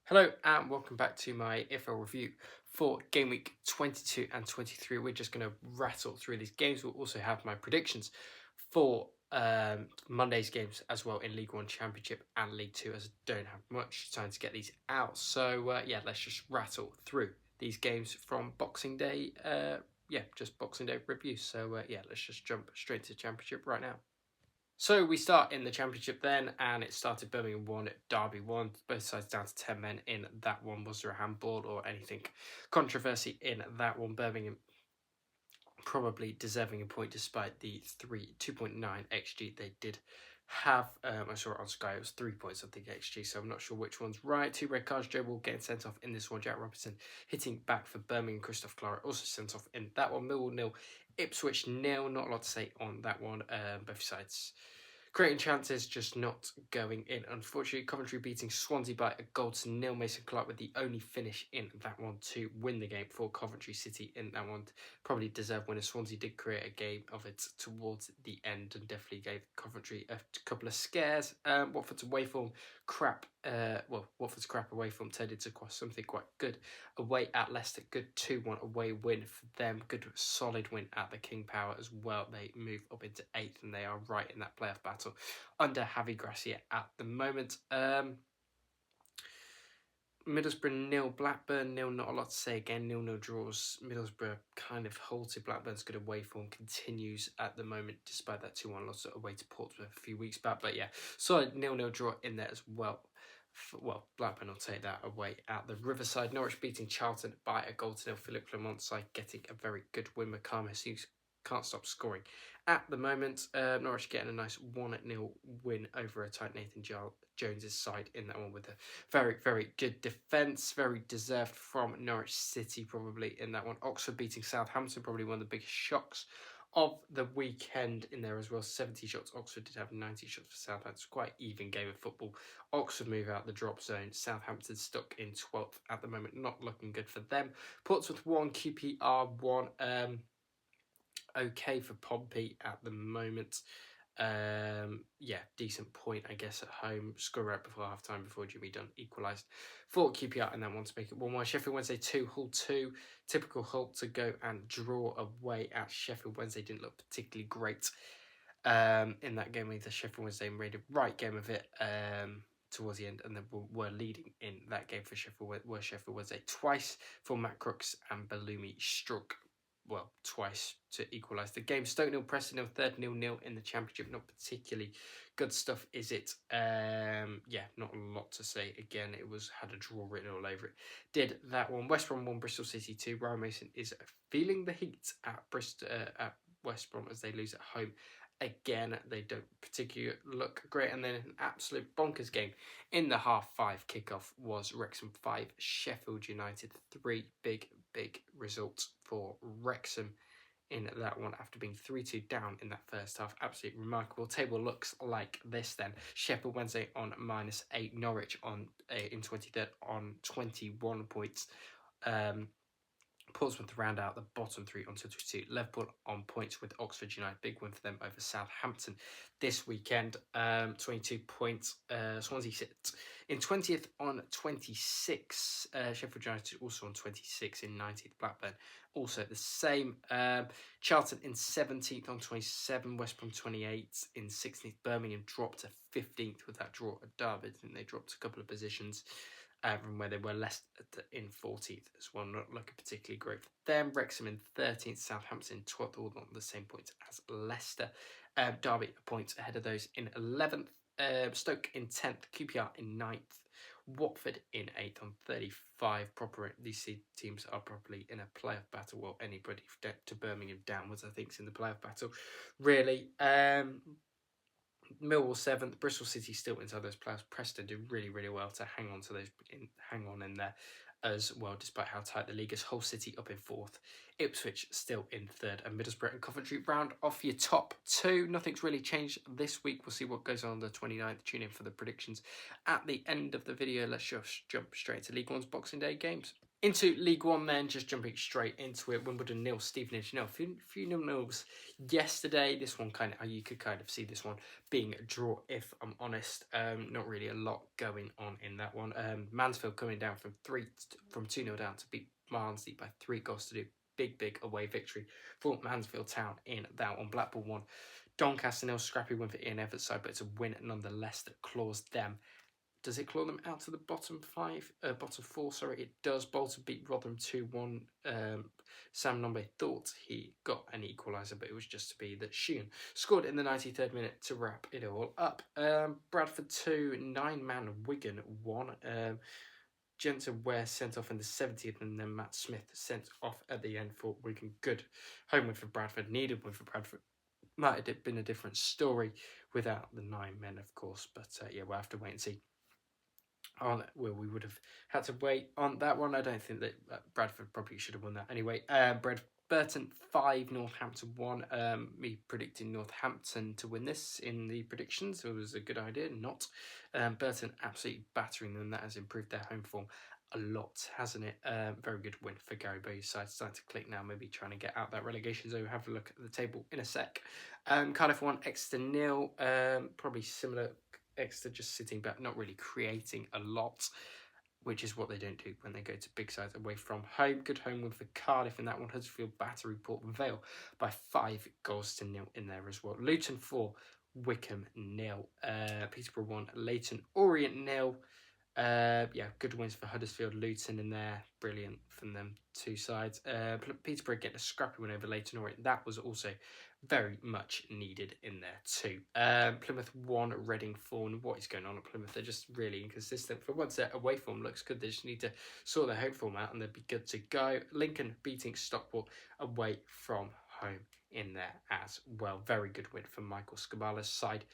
Hello and welcome back to my IFL review for game week 22 and 23. We're just going to rattle through these games. We'll also have my predictions for Monday's games as well in League 1 Championship and League 2, as I don't have much time to get these out. So yeah, let's just rattle through these games from Boxing Day. Just Boxing Day review. So yeah, let's just jump straight to the Championship right now. So we start in the Championship then, and it started Birmingham 1, Derby 1, both sides down to 10 men in that one. Was there a handball or anything controversy in that one? Birmingham probably deserving a point despite the 2.9 XG they did have. I saw it on Sky, it was 3 points I think XG, so I'm not sure which one's right. 2 red cards, Joe Wall getting sent off in this one, Jack Robinson hitting back for Birmingham, Christoph Clara also sent off in that one. Millwall 0, Ipswich 0, not a lot to say on that one, both sides creating chances, just not going in. Unfortunately, Coventry beating Swansea by a goal to nil. Mason Clark with the only finish in that one to win the game for Coventry City in that one. Probably deserved winner. Swansea did create a game of it towards the end and definitely gave Coventry a couple of scares. Watford's away form crap. Watford's crap away form turned into something quite good away at Leicester. Good 2-1 away win for them. Good solid win at the King Power as well. They move up into 8th and they are right in that playoff battle under Javi Gracia at the moment. Middlesbrough 0, Blackburn 0, not a lot to say again, 0-0 draws. Middlesbrough kind of halted. Blackburn's good away form continues at the moment despite that 2-1 loss away to Portsmouth a few weeks back. But yeah, solid 0-0 draw in there as well. Blackburn will take that away at the Riverside. Norwich beating Charlton by a goal to nil. Philip Clement side getting a very good win. McCarthy can't stop scoring at the moment. Norwich getting a nice 1-0 win over a tight Nathan Jones's side in that one with a very, very good defence. Very deserved from Norwich City probably in that one. Oxford beating Southampton, probably one of the biggest shocks of the weekend in there as well. 70 shots. Oxford did have 90 shots for Southampton. It's quite even game of football. Oxford move out the drop zone. Southampton stuck in 12th at the moment. Not looking good for them. Portsmouth 1, QPR 1. Okay for Pompey at the moment. Decent point, I guess, at home. Score right before half time before Jimmy Dunn equalised for QPR and then one to make it 1-1. Sheffield Wednesday 2, Hull 2. Typical Hull to go and draw away at Sheffield Wednesday. Didn't look particularly great in that game either. Sheffield Wednesday made a right game of it towards the end and then were leading in that game for Sheffield Wednesday twice for Matt Crooks and Bellumi struck twice to equalise the game. Stoke 0, Preston 0, third 0-0 in the Championship. Not particularly good stuff, is it? Not a lot to say. Again, it had a draw written all over it. Did that one. West Brom 1, Bristol City 2. Ryan Mason is feeling the heat at West Brom as they lose at home. Again, they don't particularly look great. And then an absolute bonkers game in the half-5 kickoff was Wrexham 5, Sheffield United 3. Big results for Wrexham in that one after being 3-2 down in that first half. Absolutely remarkable. Table looks like this then. Sheffield Wednesday on -8. Norwich on in 23rd on 21 points. Portsmouth round out the bottom 3 on 22. Liverpool on points with Oxford United. Big win for them over Southampton this weekend. 22 points. Swansea sit in 20th on 26. Sheffield United also on 26 in 19th. Blackburn also the same. Charlton in 17th on 27. West Brom 28 in 16th. Birmingham dropped to 15th with that draw at Derby. I think they dropped a couple of positions from where they were Leicester in 14th as well. Not looking particularly great for them. Wrexham in 13th, Southampton in 12th, all on the same points as Leicester. Derby a point ahead of those in 11th. Stoke in 10th, QPR in 9th. Watford in 8th on 35. These teams are probably in a playoff battle. Well, anybody to Birmingham downwards, I think, is in the playoff battle. Really. Millwall 7th, Bristol City still inside those playoffs. Preston do really, really well to hang on in there as well, despite how tight the league is. Hull City up in 4th, Ipswich still in 3rd, and Middlesbrough and Coventry round off your top 2. Nothing's really changed this week. We'll see what goes on the 29th. Tune in for the predictions at the end of the video. Let's just jump straight to League One's Boxing Day games. Into League One then, just jumping straight into it. Wimbledon 0, Stevenage 0. Few nil-nils yesterday. This one you could kind of see this one being a draw, if I'm honest. Not really a lot going on in that one. Mansfield coming down from 2-0 down to beat Barnsley by 3 goals to do. Big away victory for Mansfield Town in that one. Blackpool 1, Doncaster 0. Scrappy win for Ian Everett's side, but it's a win nonetheless that claws them. Does it claw them out to the bottom four? Sorry, it does. Bolton beat Rotherham 2-1. Sam Nombe thought he got an equaliser, but it was just to be that Sheehan scored in the 93rd minute to wrap it all up. Bradford 2, 9-man Wigan 1. Jensen Ware sent off in the 70th, and then Matt Smith sent off at the end for Wigan. Good home win for Bradford, needed win for Bradford. Might have been a different story without the 9 men, of course, but yeah, we'll have to wait and see. We would have had to wait on that one. I don't think that Bradford probably should have won that anyway. Burton 5, Northampton 1. Me predicting Northampton to win this in the predictions. It was a good idea, not. Burton absolutely battering them. That has improved their home form a lot, hasn't it? Very good win for Gary Bowes' side. Starting to click now, maybe trying to get out that relegation zone. We'll have a look at the table in a sec. Cardiff 1, Exeter 0. Probably similar. Exeter just sitting back, not really creating a lot, which is what they don't do when they go to big sides away from home. Good home win for Cardiff in that one. Huddersfield battery Port Vale by 5 goals to 0 in there as well. Luton 4, Wickham 0. Peterborough 1, Leyton Orient 0. Good wins for Huddersfield, Luton in there. Brilliant from them two sides. Peterborough getting a scrappy win over Leyton Orient. That was also very much needed in there too. Plymouth 1, Reading 4. What is going on at Plymouth? They're just really inconsistent. For once their away form looks good, they just need to sort their home form out and they'll be good to go. Lincoln beating Stockport away from home in there as well. Very good win for Michael Scabala's side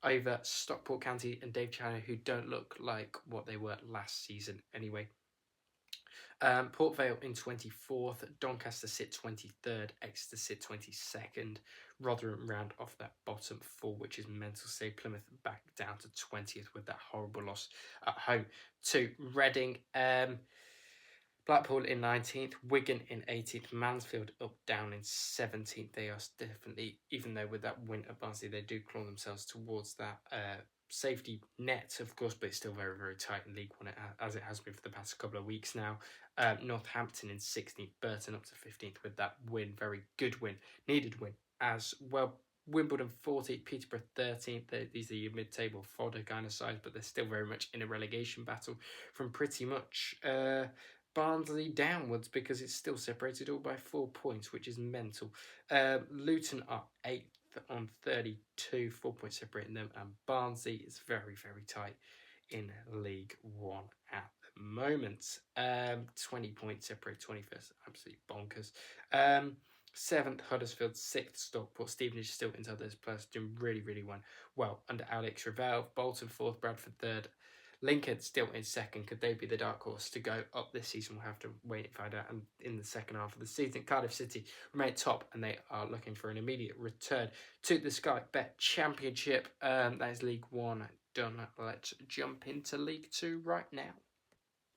over Stockport County and Dave Chandler, who don't look like what they were last season anyway. Port Vale in 24th, Doncaster sit 23rd, Exeter sit 22nd, Rotherham round off that bottom 4, which is mental. Say Plymouth back down to 20th with that horrible loss at home to Reading. Blackpool in 19th, Wigan in 18th, Mansfield up down in 17th. They are definitely, even though with that win at Barnsley, they do claw themselves towards that safety net, of course, but it's still very tight in League One, as it has been for the past couple of weeks now. Northampton in 16th, Burton up to 15th with that win. Very good win, needed win as well. Wimbledon 40th, Peterborough 13th. These are your mid-table fodder kind of sides, but they're still very much in a relegation battle from pretty much Barnsley downwards, because it's still separated all by 4 points, which is mental. Luton are 8th on 32, 4 points separating them, and Barnsley is very tight in League One at the moment. 20 points separate 21st, absolutely bonkers. 7th Huddersfield, 6th Stockport. Stevenage still into those players, doing really well under Alex Ravel. Bolton 4th, Bradford 3rd. Lincoln still in 2nd. Could they be the dark horse to go up this season? We'll have to wait and find out. And in the second half of the season, Cardiff City remain top, and they are looking for an immediate return to the Sky Bet Championship. That is League One done. Let's jump into League Two right now.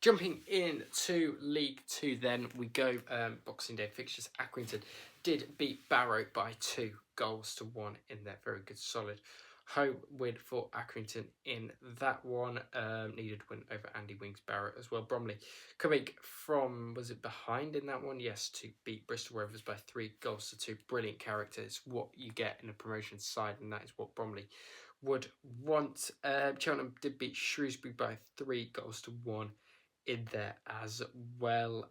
Jumping into League Two, then we go. Boxing Day fixtures. Accrington did beat Barrow by 2 goals to 1 in their very good solid home win for Accrington in that one. Needed win over Andy Wings Barrow as well. Bromley coming from, was it behind in that one? Yes, to beat Bristol Rovers by 3 goals to 2. Brilliant character. It's what you get in a promotion side, and that is what Bromley would want. Cheltenham did beat Shrewsbury by 3 goals to 1 in there as well.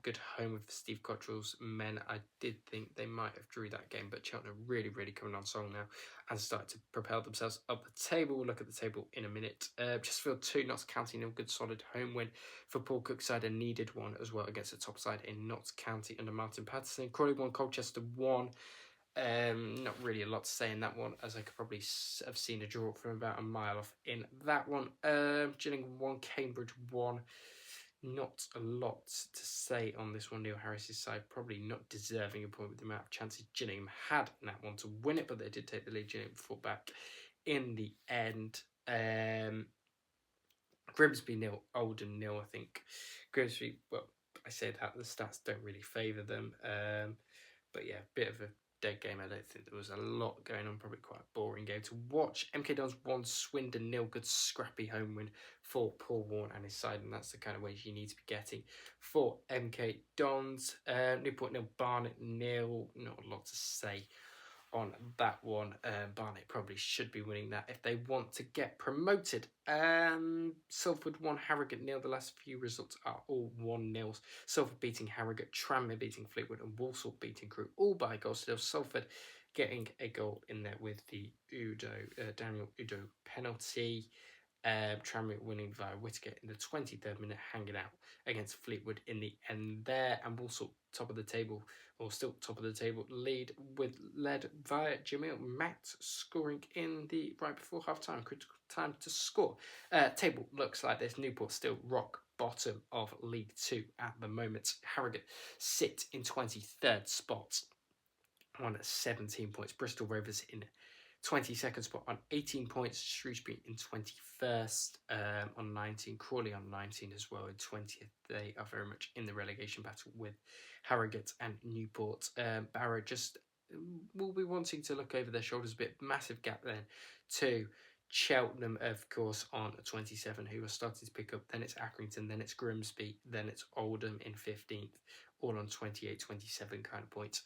Good home with Steve Cottrell's men. I did think they might have drew that game, but Cheltenham really coming on strong now and started to propel themselves up the table. We'll look at the table in a minute. Chesterfield 2, Notts County 0. Good solid home win for Paul Cook's side, and needed one as well against the top side in Notts County under Martin Patterson. Crawley 1, Colchester 1. Not really a lot to say in that one, as I could probably have seen a draw from about a mile off in that one. Gillingham 1, Cambridge 1. Not a lot to say on this one. Neil Harris's side probably not deserving a point with the amount of chances Gillingham had in that one to win it, but they did take the lead. Gillingham fought back in the end. Grimsby 0, Oldham 0, I think. Grimsby, well, I say that the stats don't really favour them. But yeah, bit of a dead game. I don't think there was a lot going on. Probably quite a boring game to watch. MK Dons 1, Swindon 0. Good scrappy home win for Paul Warne and his side, and that's the kind of ways you need to be getting for MK Dons. Newport 0, Barnet 0. Not a lot to say on that one. Barnet probably should be winning that if they want to get promoted. Salford 1, Harrogate 0. The last few results are all 1-0. Salford beating Harrogate, Tranmere beating Fleetwood, and Walsall beating Crewe, all by goals. Still Salford getting a goal in there with the Daniel Udo penalty. Tranmere winning via Whittaker in the 23rd minute, hanging out against Fleetwood in the end there, and Walsall top of the table, or still top of the table, led via Jamil Matt scoring in the right before half time, critical time to score. Table looks like this. Newport still rock bottom of League 2 at the moment. Harrogate sit in 23rd spot on 17 points. Bristol Rovers in 22nd spot on 18 points. Shrewsbury in 21st on 19. Crawley on 19 as well in 20th. They are very much in the relegation battle with Harrogate and Newport. Barrow just will be wanting to look over their shoulders a bit. Massive gap then to Cheltenham, of course, on 27, who are starting to pick up. Then it's Accrington, then it's Grimsby, then it's Oldham in 15th, all on 28, 27 kind of points.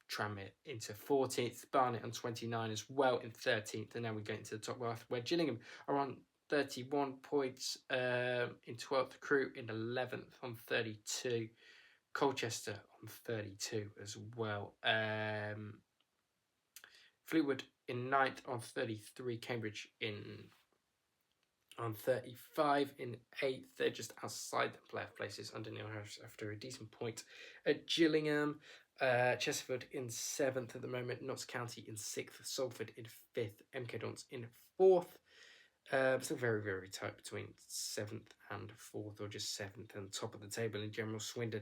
Tranmere into 14th, Barnet on 29 as well in 13th, and now we get into the top half where Gillingham are on 31 points in 12th, Crewe in 11th on 32, Colchester on 32 as well. Fleetwood in 9th on 33, Cambridge on 35 in 8th. They're just outside the playoff places under Neil Harris after a decent point at Gillingham. Chesterfield in 7th at the moment, Notts County in 6th, Salford in 5th, MK Dons in 4th. Still very, very tight between 7th and 4th, or just 7th and top of the table in general. Swindon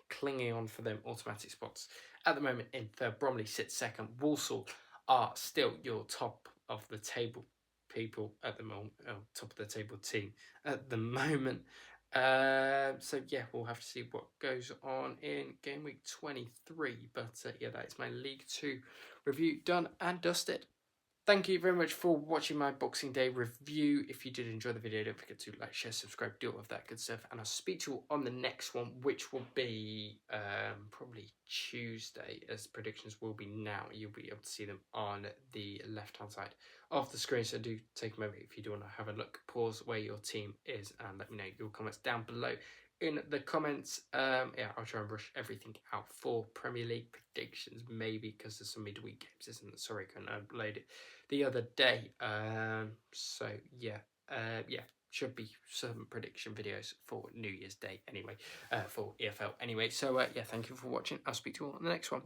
clinging on for them automatic spots at the moment in 3rd. Bromley sits 2nd. Walsall are still your top of the table people at the moment, top of the table team at the moment. So yeah, we'll have to see what goes on in game week 23. But yeah, that is my League 2 review done and dusted. Thank you very much for watching my Boxing Day review. If you did enjoy the video, don't forget to like, share, subscribe, do all of that good stuff. And I'll speak to you on the next one, which will be probably Tuesday, as predictions will be now. You'll be able to see them on the left-hand side of the screen. So do take a moment if you do want to have a look. Pause where your team is and let me know your comments down below in the comments. Yeah, I'll try and brush everything out for Premier League predictions, maybe because there's some midweek games, isn't there? Sorry, I couldn't upload it the other day. So yeah, should be some prediction videos for New Year's Day anyway, for EFL anyway. So yeah, thank you for watching. I'll speak to you all on the next one.